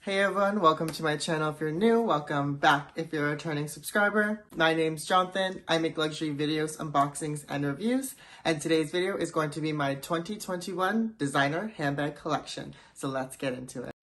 Hey everyone, welcome to my channel if you're new, welcome back if you're a returning subscriber. My name's Johnathon, I make luxury videos, unboxings, and reviews, and today's video is going to be my 2021 designer handbag collection. So let's get into it.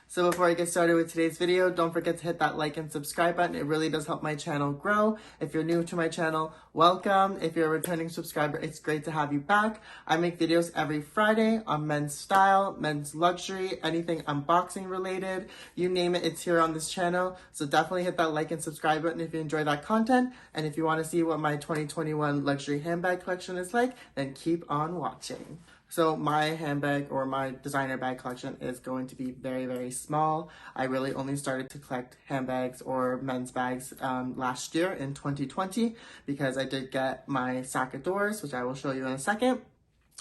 So before I get started with today's video, don't forget to hit that like and subscribe button. It really does help my channel grow. If you're new to my channel, welcome. If you're a returning subscriber, it's great to have you back. I make videos every Friday on men's style, men's luxury, anything unboxing related. You name it, it's here on this channel. So definitely hit that like and subscribe button if you enjoy that content. And if you want to see what my 2021 luxury handbag collection is like, then keep on watching. So my handbag or my designer bag collection is going to be very, very small. I really only started to collect handbags or men's bags last year in 2020 because I did get my sac à dos, which I will show you in a second.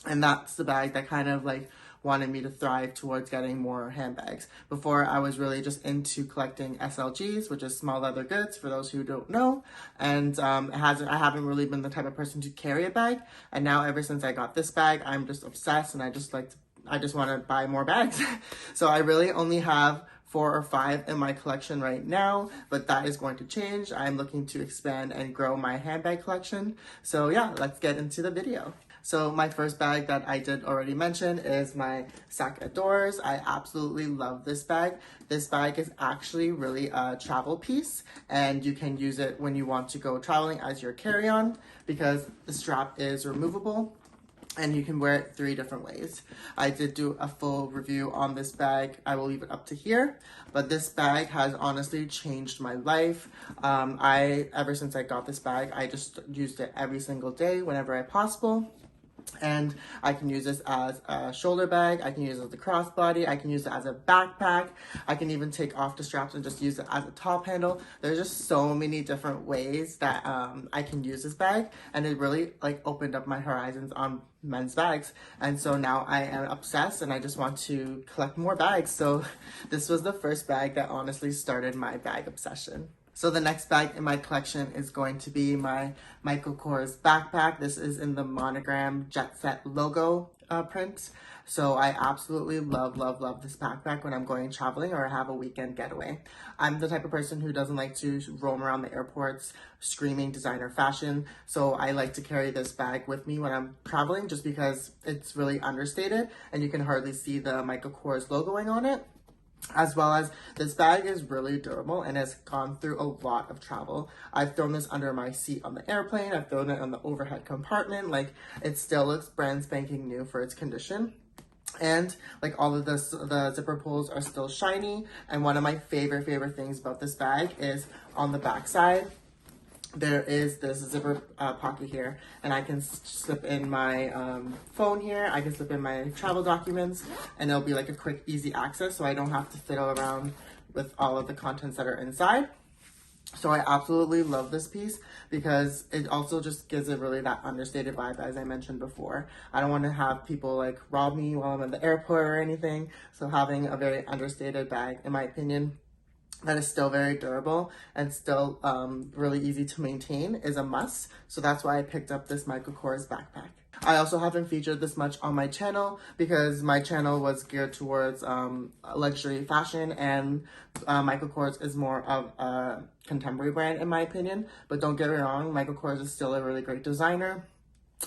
And that's the bag that kind of like wanted me to thrive towards getting more handbags. Before, I was really just into collecting SLGs, which is small leather goods, for those who don't know. And I haven't really been the type of person to carry a bag. And now, ever since I got this bag, I'm just obsessed, and I just want to buy more bags. So I really only have 4 or 5 in my collection right now, but that is going to change. I'm looking to expand and grow my handbag collection. So yeah, let's get into the video. So my first bag that I did already mention is my sac à dos. I absolutely love this bag. This bag is actually really a travel piece, and you can use it when you want to go traveling as your carry-on because the strap is removable and you can wear it 3 different ways. I did do a full review on this bag. I will leave it up to here, but this bag has honestly changed my life. Ever since I got this bag, I just used it every single day whenever possible. And I can use this as a shoulder bag, I can use it as a crossbody, I can use it as a backpack, I can even take off the straps and just use it as a top handle. There's just so many different ways that I can use this bag, and it really like opened up my horizons on men's bags. And so now I am obsessed and I just want to collect more bags. So this was the first bag that honestly started my bag obsession. So the next bag in my collection is going to be my Michael Kors backpack. This is in the monogram Jet Set logo print. So I absolutely love this backpack when I'm going traveling or have a weekend getaway. I'm the type of person who doesn't like to roam around the airports screaming designer fashion. So I like to carry this bag with me when I'm traveling just because it's really understated and you can hardly see the Michael Kors logoing on it. As well as this bag is really durable and has gone through a lot of travel. I've thrown this under my seat on the airplane. I've thrown it on the overhead compartment. Like, it still looks brand spanking new for its condition. And like all of the zipper pulls are still shiny. And one of my favorite things about this bag is on the back side, there is this zipper pocket here, and I can slip in my phone here, I can slip in my travel documents, and it'll be like a quick, easy access, so I don't have to fiddle around with all of the contents that are inside. So I absolutely love this piece because it also just gives it really that understated vibe, as I mentioned before. I don't want to have people like rob me while I'm at the airport or anything, so having a very understated bag, in my opinion, that is still very durable and still really easy to maintain is a must. So that's why I picked up this Michael Kors backpack. I also haven't featured this much on my channel because my channel was geared towards luxury fashion, and Michael Kors is more of a contemporary brand in my opinion. But don't get me wrong, Michael Kors is still a really great designer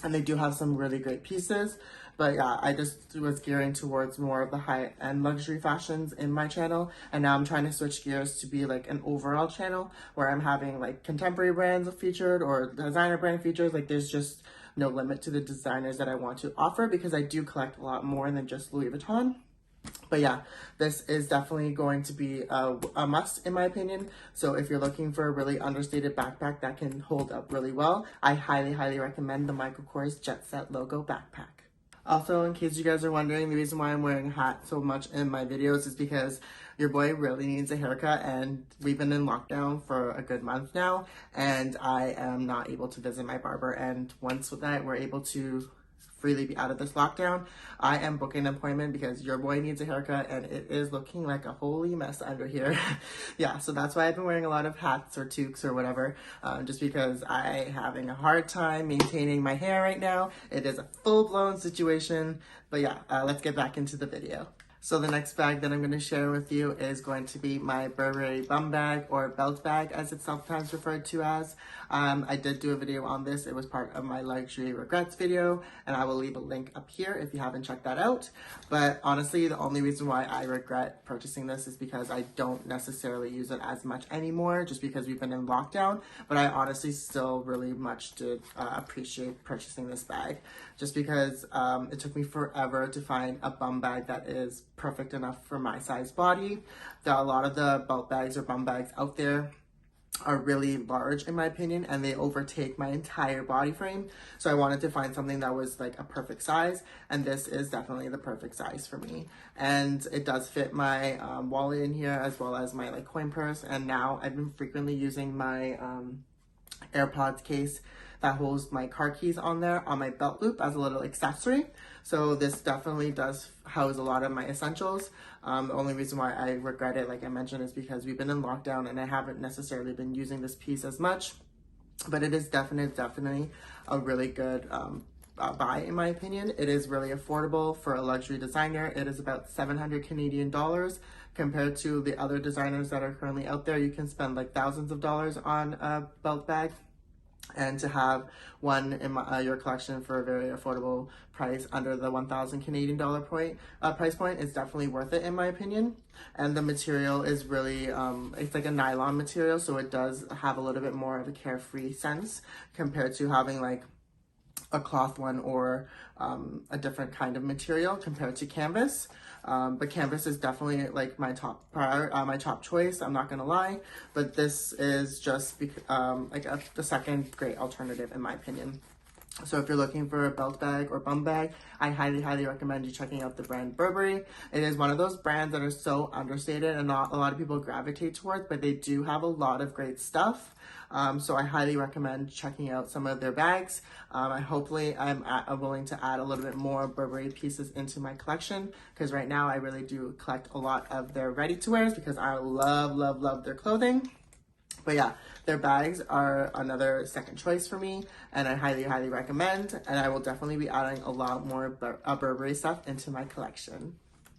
and they do have some really great pieces. But yeah, I just was gearing towards more of the high-end luxury fashions in my channel. And now I'm trying to switch gears to be like an overall channel where I'm having like contemporary brands featured or designer brand features. Like, there's just no limit to the designers that I want to offer because I do collect a lot more than just Louis Vuitton. But yeah, this is definitely going to be a must in my opinion. So if you're looking for a really understated backpack that can hold up really well, I highly recommend the Michael Kors Jet Set logo backpack. Also, in case you guys are wondering, the reason why I'm wearing a hat so much in my videos is because your boy really needs a haircut, and we've been in lockdown for a good month now, and I am not able to visit my barber. And once that we're able to freely be out of this lockdown, I am booking an appointment because your boy needs a haircut and it is looking like a holy mess under here. Yeah, so that's why I've been wearing a lot of hats or toques or whatever, just because I'm having a hard time maintaining my hair right now. It is a full-blown situation, but yeah, let's get back into the video. So the next bag that I'm going to share with you is going to be my Burberry Bum Bag, or belt bag as it's sometimes referred to as. I did do a video on this. It was part of my luxury regrets video, and I will leave a link up here if you haven't checked that out. But honestly, the only reason why I regret purchasing this is because I don't necessarily use it as much anymore, just because we've been in lockdown. But I honestly still really much did appreciate purchasing this bag, just because it took me forever to find a bum bag that is perfect enough for my size body. A lot of the belt bags or bum bags out there are really large in my opinion, and they overtake my entire body frame. So I wanted to find something that was like a perfect size, and this is definitely the perfect size for me. And it does fit my wallet in here, as well as my like coin purse. And now I've been frequently using my AirPods case that holds my car keys on there on my belt loop as a little accessory. So this definitely does house a lot of my essentials. The only reason why I regret it, like I mentioned, is because we've been in lockdown and I haven't necessarily been using this piece as much. But it is definitely a really good buy in my opinion. It is really affordable for a luxury designer. It is about 700 Canadian dollars compared to the other designers that are currently out there. You can spend like thousands of dollars on a belt bag. And to have one in your collection for a very affordable price under the 1,000 Canadian dollar price point is definitely worth it in my opinion. And the material is really, it's like a nylon material, so it does have a little bit more of a carefree sense compared to having like a cloth one or a different kind of material compared to canvas. But canvas is definitely like my top choice, I'm not gonna lie. But this is just like the second great alternative in my opinion. So if you're looking for a belt bag or bum bag, I highly recommend you checking out the brand Burberry. It is one of those brands that are so understated and not a lot of people gravitate towards, but they do have a lot of great stuff. So I highly recommend checking out some of their bags. Hopefully I'm willing to add a little bit more Burberry pieces into my collection, because right now I really do collect a lot of their ready-to-wears because I love their clothing. But yeah, their bags are another second choice for me, and I highly recommend, and I will definitely be adding a lot more Burberry stuff into my collection.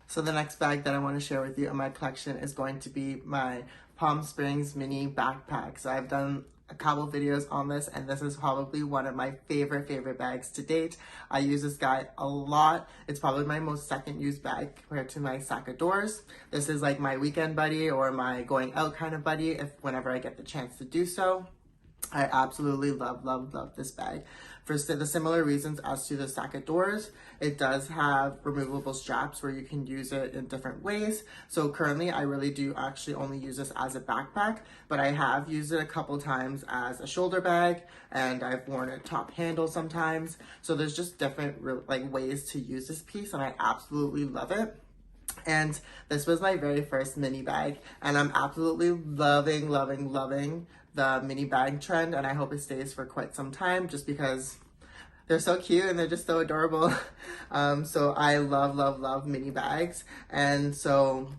So the next bag that I want to share with you in my collection is going to be my Palm Springs mini backpack. So I've done a couple videos on this, and this is probably one of my favorite bags to date. I use this guy a lot. It's probably my most second used bag compared to my Sacadors. This is like my weekend buddy or my going out kind of buddy whenever I get the chance to do so. I absolutely love this bag. For the similar reasons as to the Sacadors, it does have removable straps where you can use it in different ways. So currently I really do actually only use this as a backpack, but I have used it a couple times as a shoulder bag, and I've worn it top handle sometimes. So there's just different like ways to use this piece, and I absolutely love it. And this was my very first mini bag, and I'm absolutely loving the mini bag trend, and I hope it stays for quite some time just because they're so cute and they're just so adorable. So I love mini bags, and so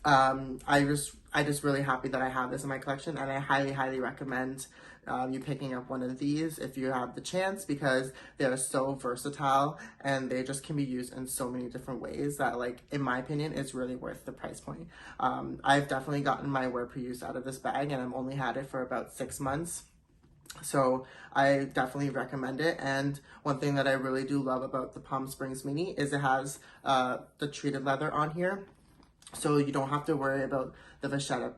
I just really happy that I have this in my collection, and I highly recommend you picking up one of these if you have the chance, because they're so versatile and they just can be used in so many different ways that, like, in my opinion, it's really worth the price point. I've definitely gotten my wear per use out of this bag, and I've only had it for about 6 months. So I definitely recommend it. And one thing that I really do love about the Palm Springs Mini is it has the treated leather on here. So you don't have to worry about the vachetta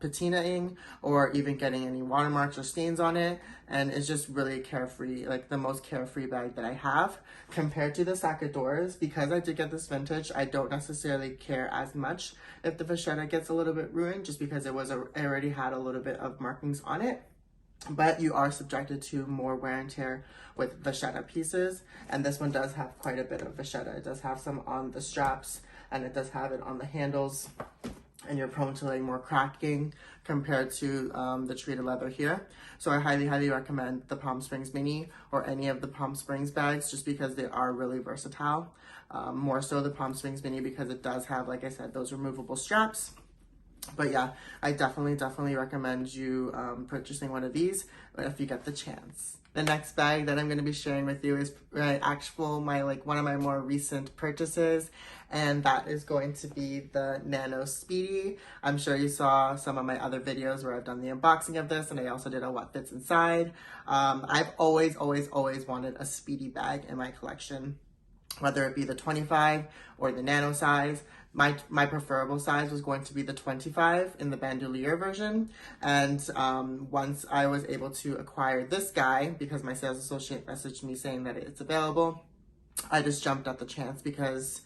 patinaing or even getting any watermarks or stains on it. And it's just really carefree, like the most carefree bag that I have compared to the Sacadors. Because I did get this vintage, I don't necessarily care as much if the vachetta gets a little bit ruined, just because it already had a little bit of markings on it. But you are subjected to more wear and tear with vachetta pieces, and this one does have quite a bit of vachetta. It does have some on the straps, and it does have it on the handles and you're prone to like more cracking compared to the treated leather here. So I highly recommend the Palm Springs Mini or any of the Palm Springs bags just because they are really versatile. More so the Palm Springs Mini because it does have, like I said, those removable straps. But yeah, I definitely recommend you purchasing one of these if you get the chance. The next bag that I'm going to be sharing with you is one of my more recent purchases, and that is going to be the Nano Speedy. I'm sure you saw some of my other videos where I've done the unboxing of this, and I also did a what fits inside. I've always wanted a Speedy bag in my collection, whether it be the 25 or the nano size. My preferable size was going to be the 25 in the bandolier version. And once I was able to acquire this guy, because my sales associate messaged me saying that it's available, I just jumped at the chance because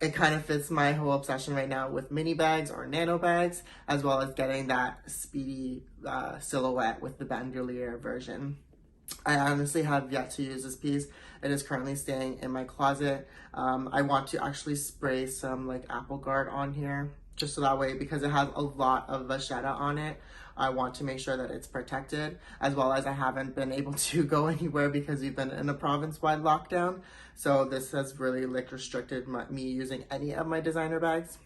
it kind of fits my whole obsession right now with mini bags or nano bags, as well as getting that Speedy silhouette with the bandolier version. I honestly have yet to use this piece. It is currently staying in my closet. I want to actually spray some like apple guard on here, just so that way, because it has a lot of vachetta on it, I want to make sure that it's protected, as well as I haven't been able to go anywhere because we've been in a province-wide lockdown. So this has really like restricted me using any of my designer bags.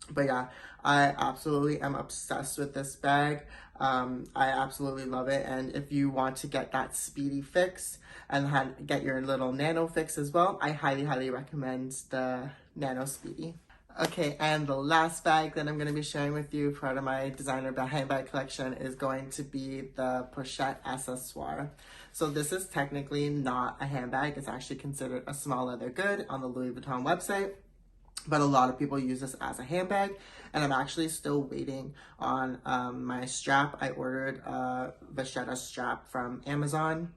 But yeah, I absolutely am obsessed with this bag. I absolutely love it. And if you want to get that Speedy fix and get your little nano fix as well, I highly recommend the Nano Speedy. Okay, and the last bag that I'm going to be sharing with you, part of my designer handbag collection, is going to be the pochette accessoire. So this is technically not a handbag. It's actually considered a small leather good on the Louis Vuitton website. But a lot of people use this as a handbag, and I'm actually still waiting on my strap. I ordered a vachetta strap from Amazon.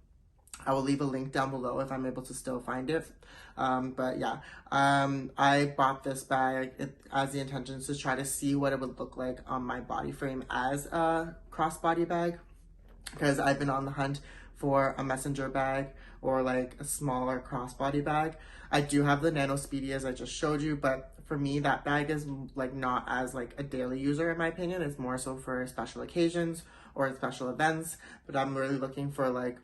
I will leave a link down below if I'm able to still find it. But yeah, I bought this bag as the intention to try to see what it would look like on my body frame as a crossbody bag, because I've been on the hunt for a messenger bag or like a smaller crossbody bag. I do have the Nano Speedy as I just showed you, but for me that bag is like not as like a daily user in my opinion. It's more so for special occasions or special events, but I'm really looking for like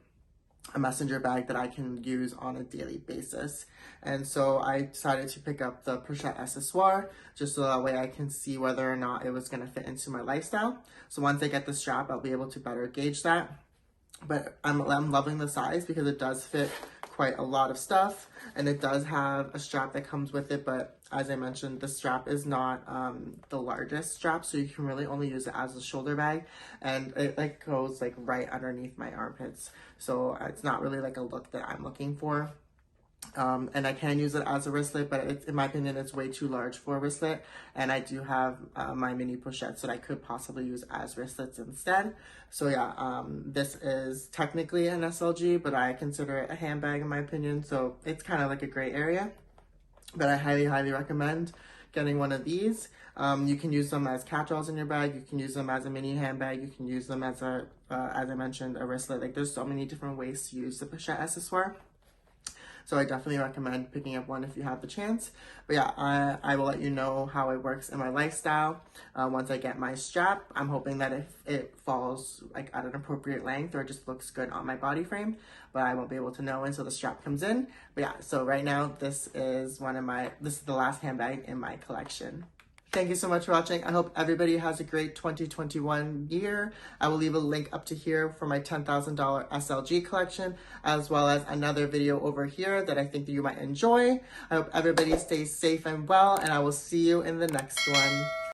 a messenger bag that I can use on a daily basis. And so I decided to pick up the pochette accessoire just so that way I can see whether or not it was going to fit into my lifestyle. So once I get the strap, I'll be able to better gauge that. But I'm loving the size because it does fit quite a lot of stuff, and it does have a strap that comes with it, but as I mentioned, the strap is not the largest strap, so you can really only use it as a shoulder bag, and it like goes like right underneath my armpits, so it's not really like a look that I'm looking for. And I can use it as a wristlet, but in my opinion, it's way too large for a wristlet. And I do have my mini pochettes that I could possibly use as wristlets instead. So yeah, this is technically an SLG, but I consider it a handbag in my opinion. So it's kind of like a gray area, but I highly recommend getting one of these. You can use them as catch-alls in your bag. You can use them as a mini handbag. You can use them as as I mentioned, a wristlet. Like there's so many different ways to use the pochette accessoire. So I definitely recommend picking up one if you have the chance. But yeah, I will let you know how it works in my lifestyle once I get my strap. I'm hoping that if it falls like at an appropriate length or just looks good on my body frame, but I won't be able to know until the strap comes in. But yeah, so right now this is the last handbag in my collection. Thank you so much for watching. I hope everybody has a great 2021 year. I will leave a link up to here for my $10,000 SLG collection, as well as another video over here that I think that you might enjoy. I hope everybody stays safe and well, and I will see you in the next one.